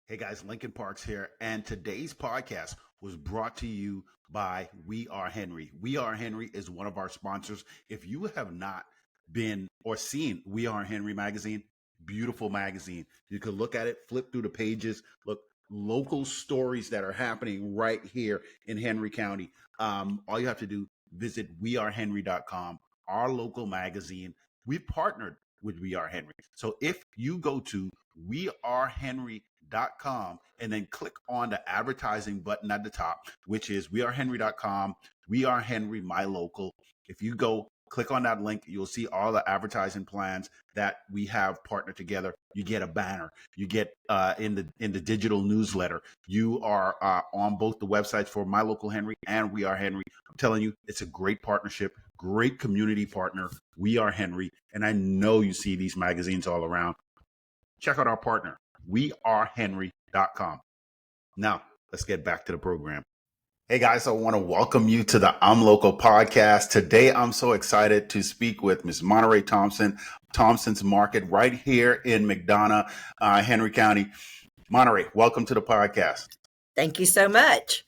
Hey guys, Lincoln Parks here, and today's podcast was brought to you by We Are Henry. We Are Henry is one of our sponsors. If you have not been or seen We Are Henry magazine, beautiful magazine. You can look at it, flip through the pages, look local stories that are happening right here in Henry County. All you have to do, visit wearehenry.com, our local magazine. We've partnered with We Are Henry. So if you go to wearehenry.com and then click on the advertising button at the top, which is wearehenry.com, We Are Henry, my local. If you go click on that link, you'll see all the advertising plans that we have partnered together. You get a banner, you get in the digital newsletter. You are on both the websites for My Local Henry and We Are Henry. I'm telling you, it's a great partnership, great community partner. We Are Henry, and I know you see these magazines all around. Check out our partner, wearehenry.com. Now, let's get back to the program. Hey guys, I want to welcome you to the I'm Local podcast. Today, I'm so excited to speak with Ms. Monterey Thompson, Thompson's Market right here in McDonough, Henry County. Monterey, welcome to the podcast. Thank you so much.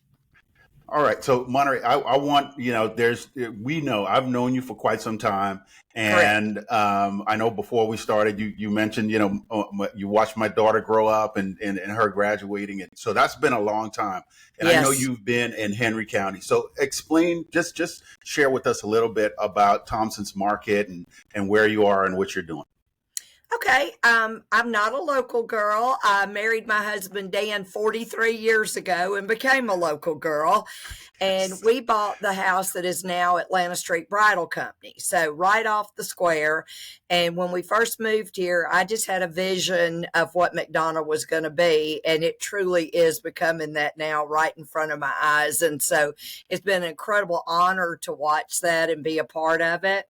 All right. So Monterey, I want, I've known you for quite some time. And I know before we started, you mentioned, you watched my daughter grow up and her graduating. And so that's been a long time. And yes. I know you've been in Henry County. So explain, just share with us a little bit about Thompson's Market and where you are and what you're doing. Okay. I'm not a local girl. I married my husband, Dan, 43 years ago and became a local girl. And we bought the house that is now Atlanta Street Bridal Company. So right off the square. And when we first moved here, I just had a vision of what McDonough was going to be. And it truly is becoming that now right in front of my eyes. And so it's been an incredible honor to watch that and be a part of it.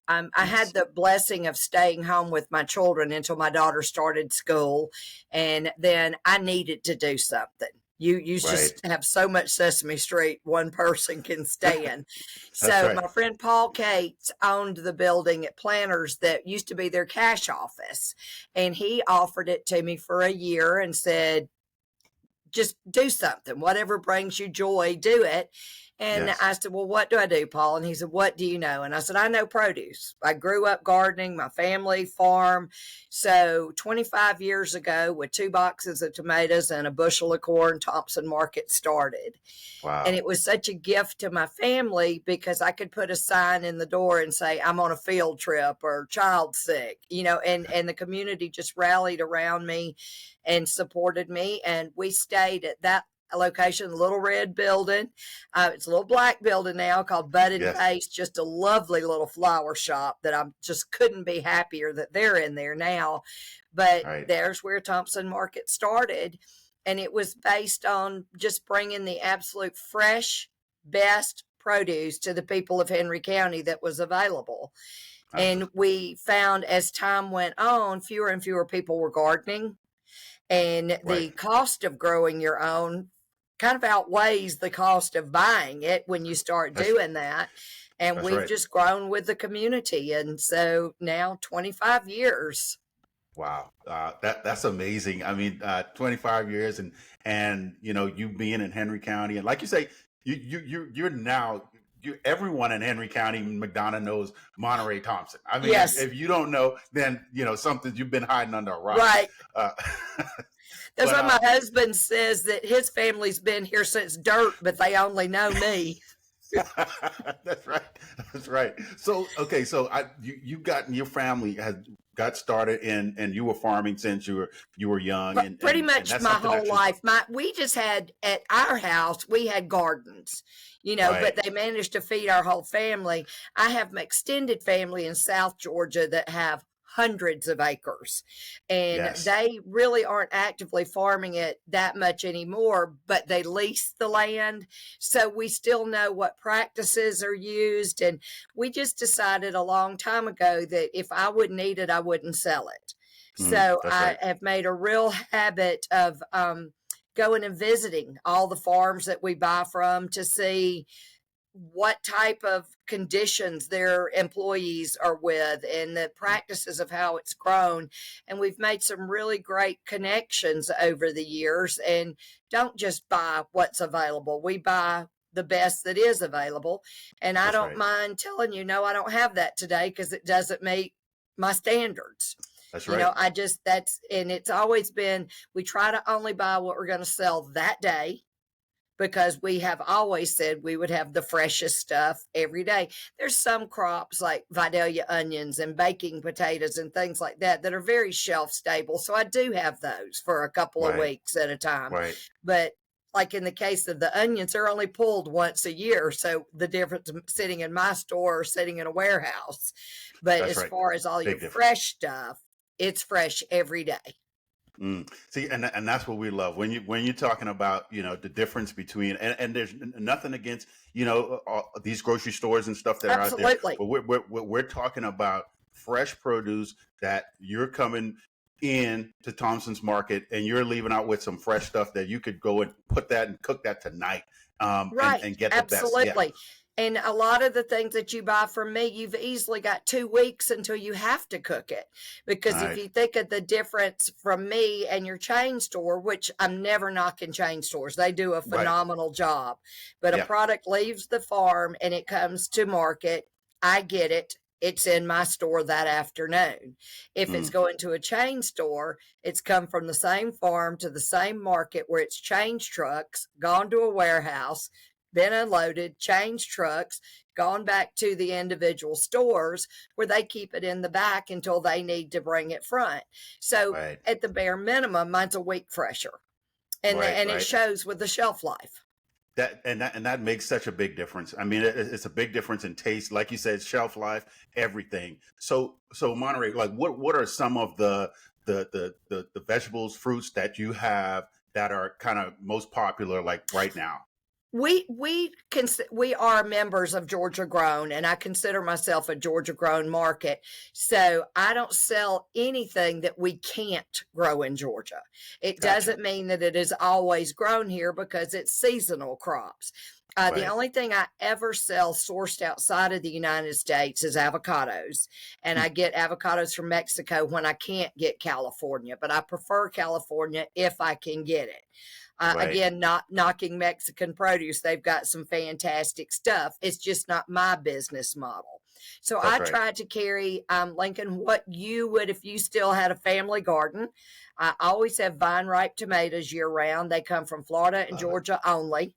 I had the blessing of staying home with my children until my daughter started school, and then I needed to do something. You just have so much Sesame Street one person can stand. So my friend Paul Cates owned the building at Planters that used to be their cash office, and he offered it to me for a year and said, just do something, whatever brings you joy, do it. And I said, well, what do I do, Paul? And he said, what do you know? And I said, I know produce. I grew up gardening, my family farm. So 25 years ago, with 2 boxes of tomatoes and a bushel of corn, Thompson Market started. Wow. And it was such a gift to my family because I could put a sign in the door and say, I'm on a field trip or child sick, and the community just rallied around me and supported me. And we stayed at that location, Little Red Building. It's a little black building now called Bud and Paste, just a lovely little flower shop that I just couldn't be happier that they're in there now. But there's where Thompson Market started. And it was based on just bringing the absolute fresh, best produce to the people of Henry County that was available. And we found as time went on, fewer and fewer people were gardening. And the cost of growing your own kind of outweighs the cost of buying it when you start doing that. And we've just grown with the community. And so now 25 years. Wow. That's amazing. I mean, 25 years and, you being in Henry County, and like you say, you're now, everyone in Henry County, McDonough knows Monterey Thompson. I mean, if you don't know, then, something you've been hiding under a rock. Right. That's why my husband says that his family's been here since dirt, but they only know me. That's right. So, okay. So you got, your family had got started and you were farming since you were young. And pretty much my whole life. We just had, at our house, we had gardens, but they managed to feed our whole family. I have my extended family in South Georgia that have hundreds of acres, and they really aren't actively farming it that much anymore, but they lease the land. So we still know what practices are used. And we just decided a long time ago that if I wouldn't eat it, I wouldn't sell it. So I have made a real habit of going and visiting all the farms that we buy from to see what type of conditions their employees are with and the practices of how it's grown. And we've made some really great connections over the years, and don't just buy what's available. We buy the best that is available. And I That's don't right. mind telling you, no, I don't have that today because it doesn't meet my standards. That's You right. know, and it's always been, we try to only buy what we're going to sell that day, because we have always said we would have the freshest stuff every day. There's some crops like Vidalia onions and baking potatoes and things like that that are very shelf stable. So I do have those for a couple of Right. weeks at a time. Right. But like in the case of the onions, they're only pulled once a year. So the difference sitting in my store or sitting in a warehouse. But That's as right. far as all Big your difference. fresh stuff, it's fresh every day. See, and that's what we love when you're talking about, you know, the difference between, and there's nothing against, you know, these grocery stores and stuff that are out there, Absolutely. but we're talking about fresh produce that you're coming in to Thompson's Market and you're leaving out with some fresh stuff that you could go and put that and cook that tonight, Right. and get the best. Yeah. Absolutely. And a lot of the things that you buy from me, you've easily got 2 weeks until you have to cook it. Because if Right. you think of the difference from me and your chain store, which I'm never knocking chain stores, they do a Right. phenomenal job. But a Yeah. product leaves the farm and it comes to market, I get it. It's in my store that afternoon. If it's going to a chain store, it's come from the same farm to the same market where it's changed trucks, gone to a warehouse, been unloaded, changed trucks, gone back to the individual stores where they keep it in the back until they need to bring it front. So Right. at the bare minimum, mine's a week fresher. And Right. and it Right. shows with the shelf life. That makes such a big difference. I mean, it's a big difference in taste, like you said, shelf life, everything. So Monterey, like, what are some of the vegetables, fruits that you have that are kind of most popular, like right now? We are members of Georgia Grown, and I consider myself a Georgia Grown market. So I don't sell anything that we can't grow in Georgia. It Gotcha. doesn't mean that it is always grown here because it's seasonal crops. The Right. only thing I ever sell sourced outside of the United States is avocados. And I get avocados from Mexico when I can't get California, but I prefer California if I can get it. Right. Again, not knocking Mexican produce. They've got some fantastic stuff. It's just not my business model. So That's I right. tried to carry, Lincoln, what you would if you still had a family garden. I always have vine ripe tomatoes year round. They come from Florida and Love it. Georgia only,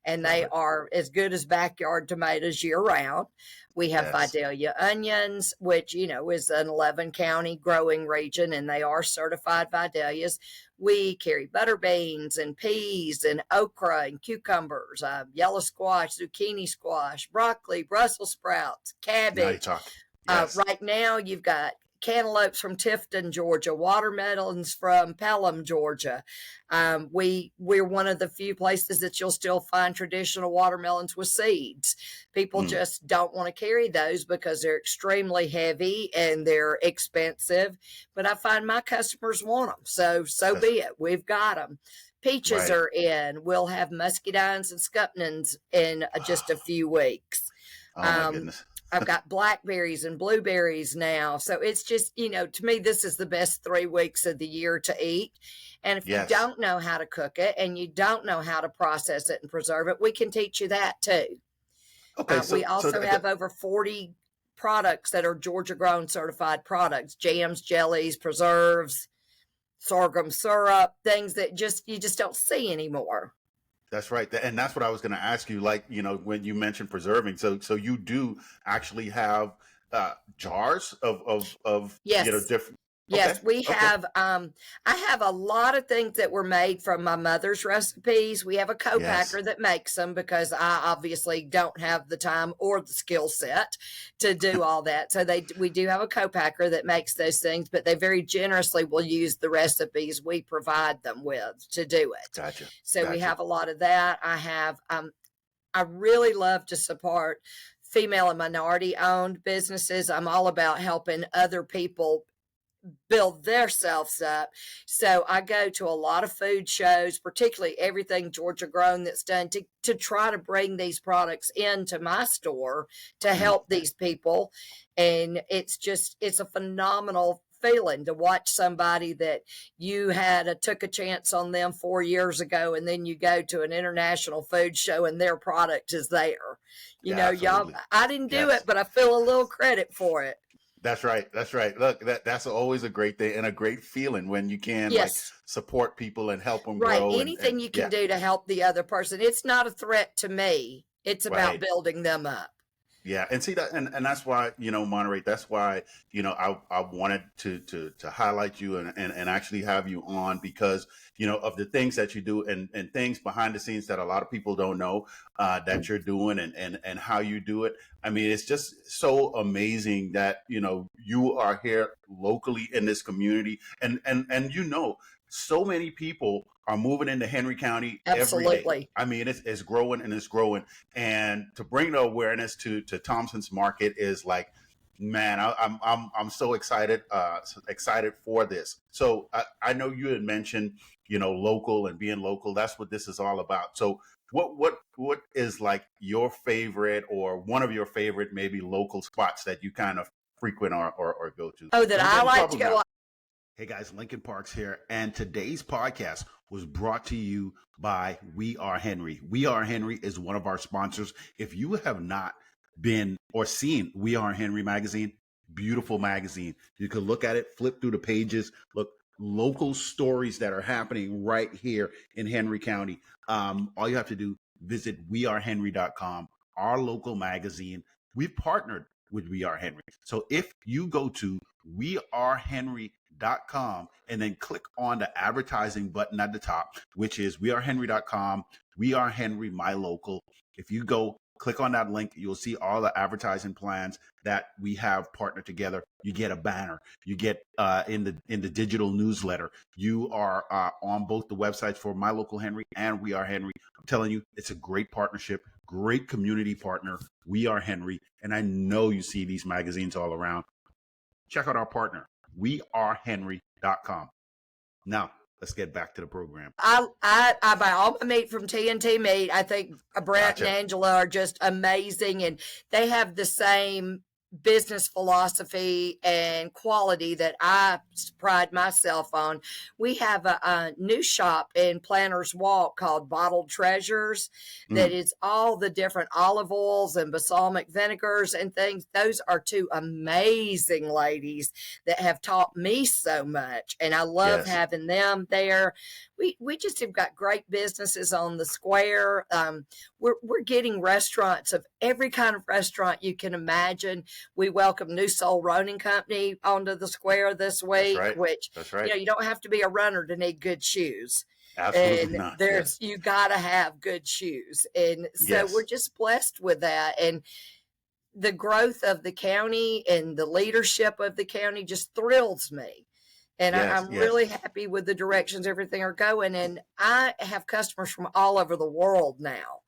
and Love they it. are as good as backyard tomatoes year round. We have Yes. Vidalia onions, which, you know, is an 11 county growing region, and they are certified Vidalias. We carry butter beans and peas and okra and cucumbers, yellow squash, zucchini squash, broccoli, Brussels sprouts, Now you cabbage. talk. Yes. Right now, you've got cantaloupes from Tifton, Georgia, watermelons from Pelham, Georgia. We're one of the few places that you'll still find traditional watermelons with seeds. People just don't want to carry those because they're extremely heavy and they're expensive. But I find my customers want them, so That's be it. We've got them. Peaches right. are in. We'll have muscadines and scuppernings in just a few weeks. Oh my Um, goodness. I've got blackberries and blueberries now. So it's just, you know, to me, this is the best 3 weeks of the year to eat. And if you Yes. don't know how to cook it and you don't know how to process it and preserve it, we can teach you that too. Okay. We also have over 40 products that are Georgia grown certified products, jams, jellies, preserves, sorghum syrup, things that you just don't see anymore. That's right. And that's what I was going to ask you. Like, you know, when you mentioned preserving, so you do actually have jars of Yes. you know, different. Yes, Okay. we Okay. have. I have a lot of things that were made from my mother's recipes. We have a Yes. co-packer that makes them because I obviously don't have the time or the skill set to do all that. So we do have a co-packer that makes those things, but they very generously will use the recipes we provide them with to do it. Gotcha. So we Gotcha. have a lot of that. I have. I really love to support female and minority owned businesses. I'm all about helping other people build themselves up. So I go to a lot of food shows, particularly everything Georgia grown that's done to try to bring these products into my store to Mm. help these people. And it's a phenomenal feeling to watch somebody that you took a chance on them 4 years ago, and then you go to an international food show and their product is there. You Yeah, know, y'all, absolutely. I didn't do Yes. it, but I feel a little credit for it. That's right. That's right. Look, that's always a great thing and a great feeling when you can like Yes. support people and help them Right. grow and Anything you can yeah, do to help the other person. It's not a threat to me. It's about right. building them up. Yeah, and see that, and that's why Monterey. That's why I wanted to highlight you and actually have you on because of the things that you do and things behind the scenes that a lot of people don't know that you're doing and how you do it. I mean, it's just so amazing that you are here locally in this community and so many people are moving into Henry County every day. Absolutely. I mean, it's growing and it's growing. And to bring the awareness to Thompson's Market is like, man, I'm so excited for this. So I know you had mentioned local and being local. That's what this is all about. So what is like your favorite or one of your favorite maybe local spots that you kind of frequent or go to? Oh, that Don't I get in like trouble to go. now. Hey guys, Lincoln Parks here, and today's podcast was brought to you by We Are Henry. We Are Henry is one of our sponsors. If you have not been or seen We Are Henry magazine, beautiful magazine. You can look at it, flip through the pages, look local stories that are happening right here in Henry County. All you have to do, visit wearehenry.com, our local magazine. We've partnered with We Are Henry. So if you go to wearehenry.com and then click on the advertising button at the top, which is wearehenry.com, We Are Henry, my local. If you go click on that link, you'll see all the advertising plans that we have partnered together. You get a banner, you get in the digital newsletter. You are on both the websites for My Local Henry and We Are Henry. I'm telling you, it's a great partnership, great community partner. We Are Henry, and I know you see these magazines all around. Check out our partner, wearehenry.com. Now, let's get back to the program. I buy all my meat from TNT Meat. I think Brett and Gotcha. Angela are just amazing, and they have the same business philosophy and quality that I pride myself on. We have a new shop in Planters Walk called Bottled Treasures that Mm, is all the different olive oils and balsamic vinegars and things. Those are two amazing ladies that have taught me so much, and I love yes. having them there. We just have got great businesses on the square. We're getting restaurants of every kind of restaurant you can imagine. We welcome New Soul Roning Company onto the square this That's week, right. which That's right. you don't have to be a runner to need good shoes. Absolutely And not. there's Yes. you got to have good shoes, and so we're Yes. just blessed with that. And the growth of the county and the leadership of the county just thrills me. And Yes. I'm Yes. really happy with the directions everything are going. And I have customers from all over the world now,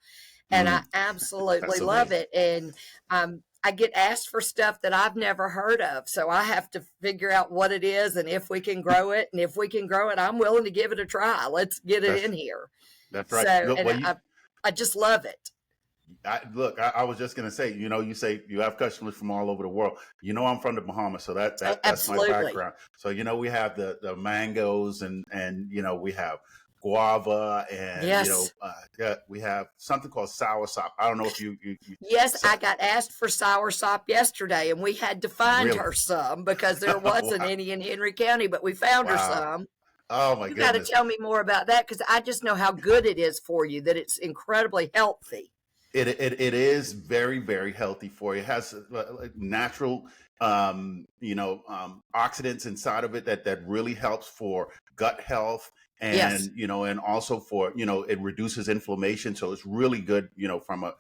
and I Mm, absolutely that's love amazing. it. And I get asked for stuff that I've never heard of, so I have to figure out what it is and if we can grow it. And if we can grow it, I'm willing to give it a try. Let's get it That's in here. that's right. So, Look, and well, I just love it. I was just gonna say, you say you have customers from all over the world. I'm from the Bahamas, so that's my Absolutely. background. So we have the mangoes and we have guava and Yes. yeah, we have something called sour sop. I don't know if you Yes, so, I got asked for soursop yesterday, and we had to find really. her some because there wasn't Wow. any in Henry County, but we found her Wow. some. Oh my You got to goodness. tell me more about that because I just know how good it is for you, that it's incredibly healthy. It is very, very healthy for you. It has like natural oxidants inside of it that really helps for gut health Yes. and and also for it reduces inflammation. So it's really good from a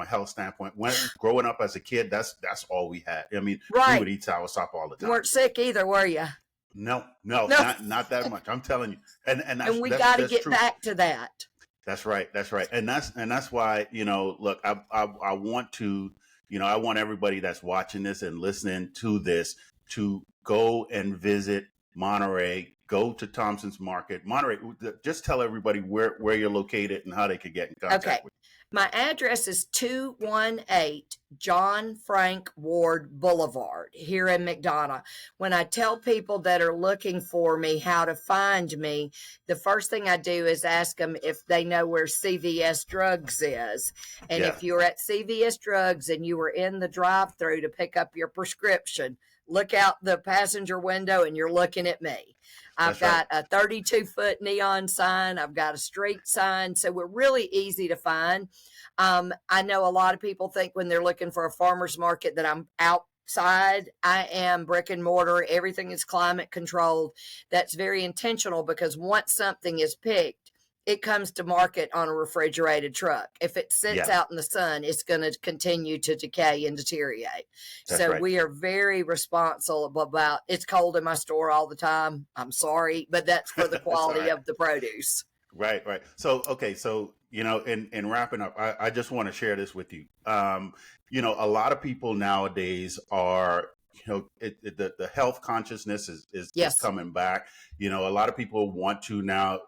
health standpoint. When growing up as a kid, that's all we had. I mean, we would Right. eat soursop all the You time. weren't sick either, were you? No, no, No. not that much. I'm telling you, and And that's we that's got to that's get true. back to that. That's right. That's right. And that's why, look, I want to, I want everybody that's watching this and listening to this to go and visit Monterey, go to Thompson's Market. Monterey, just tell everybody where you're located and how they could get in Okay. contact with My address is 218 John Frank Ward Boulevard here in McDonough. When I tell people that are looking for me how to find me, the first thing I do is ask them if they know where CVS Drugs is. And Yeah. if you're at CVS Drugs and you were in the drive-thru to pick up your prescription, look out the passenger window and you're looking at me. I've got a 32-foot neon sign. I've got a street sign. So we're really easy to find. I know a lot of people think when they're looking for a farmer's market that I'm outside. I am brick and mortar. Everything is climate controlled. That's very intentional because once something is picked, it comes to market on a refrigerated truck. If it sits Yeah. out in the sun, it's going to continue to decay and deteriorate. That's So right. we are very responsible about, it's cold in my store all the time. I'm sorry, but that's for the That's all quality right. of the produce. Right. So, okay. So, in wrapping up, I just want to share this with you. A lot of people nowadays are, the health consciousness is Yes. coming back. A lot of people want to now,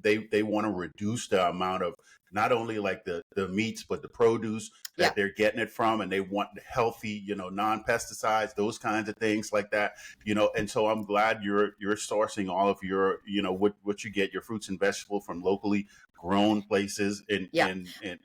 they want to reduce the amount of not only like the meats, but the produce that Yeah. they're getting it from, and they want healthy, non-pesticides, those kinds of things like that, and so I'm glad you're sourcing all of your, what you get, your fruits and vegetables from locally grown places in Yeah.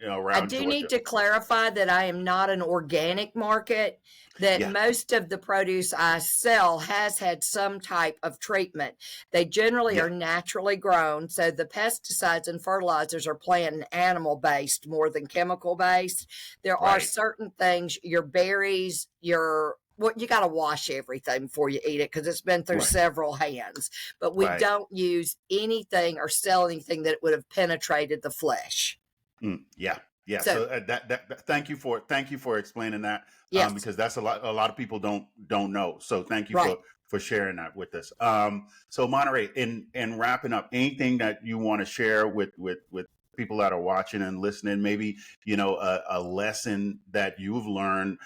around I do Georgia. need to clarify that I am not an organic market, that Yeah. most of the produce I sell has had some type of treatment. They generally Yeah. are naturally grown. So the pesticides and fertilizers are plant and animal based more than chemical based. There are Right. certain things, your berries, you got to wash everything before you eat it because it's been through Right. several hands. But we Right. don't use anything or sell anything that would have penetrated the flesh. Yeah. So- So that thank you for explaining that. Yes. Because that's a lot of people don't know. So thank you Right. for sharing that with us. So Monterey, in wrapping up, anything that you want to share with people that are watching and listening, maybe a lesson that you've learned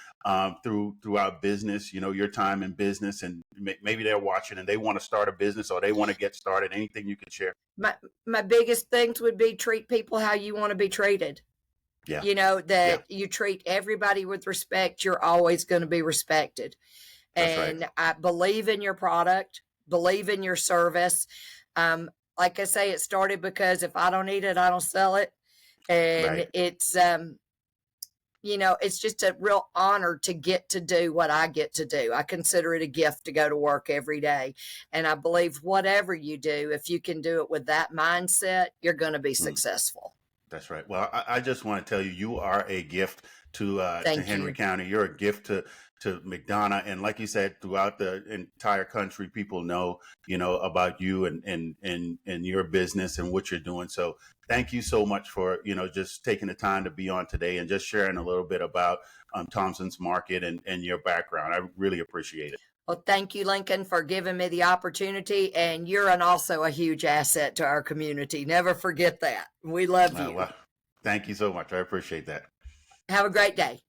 throughout business, your time in business, and maybe they're watching and they want to start a business or they want to get started. Anything you can share? My biggest things would be treat people how you want to be treated. Yeah. You treat everybody with respect. You're always going to be respected. That's And right. I believe in your product, believe in your service. Like I say, it started because if I don't eat it, I don't sell it. And Right. it's just a real honor to get to do what I get to do. I consider it a gift to go to work every day. And I believe whatever you do, if you can do it with that mindset, you're going to be successful. That's right. Well, I just want to tell you, you are a gift to Thank Henry you. County. You're a gift to McDonough, and like you said, throughout the entire country, people know about you and your business and what you're doing. So thank you so much for just taking the time to be on today and just sharing a little bit about Thompson's Market and your background. I really appreciate it. Well, thank you, Lincoln, for giving me the opportunity. And you're also a huge asset to our community. Never forget that. We love you. Well, thank you so much. I appreciate that. Have a great day.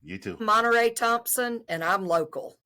You too. Monterey Thompson, and I'm local.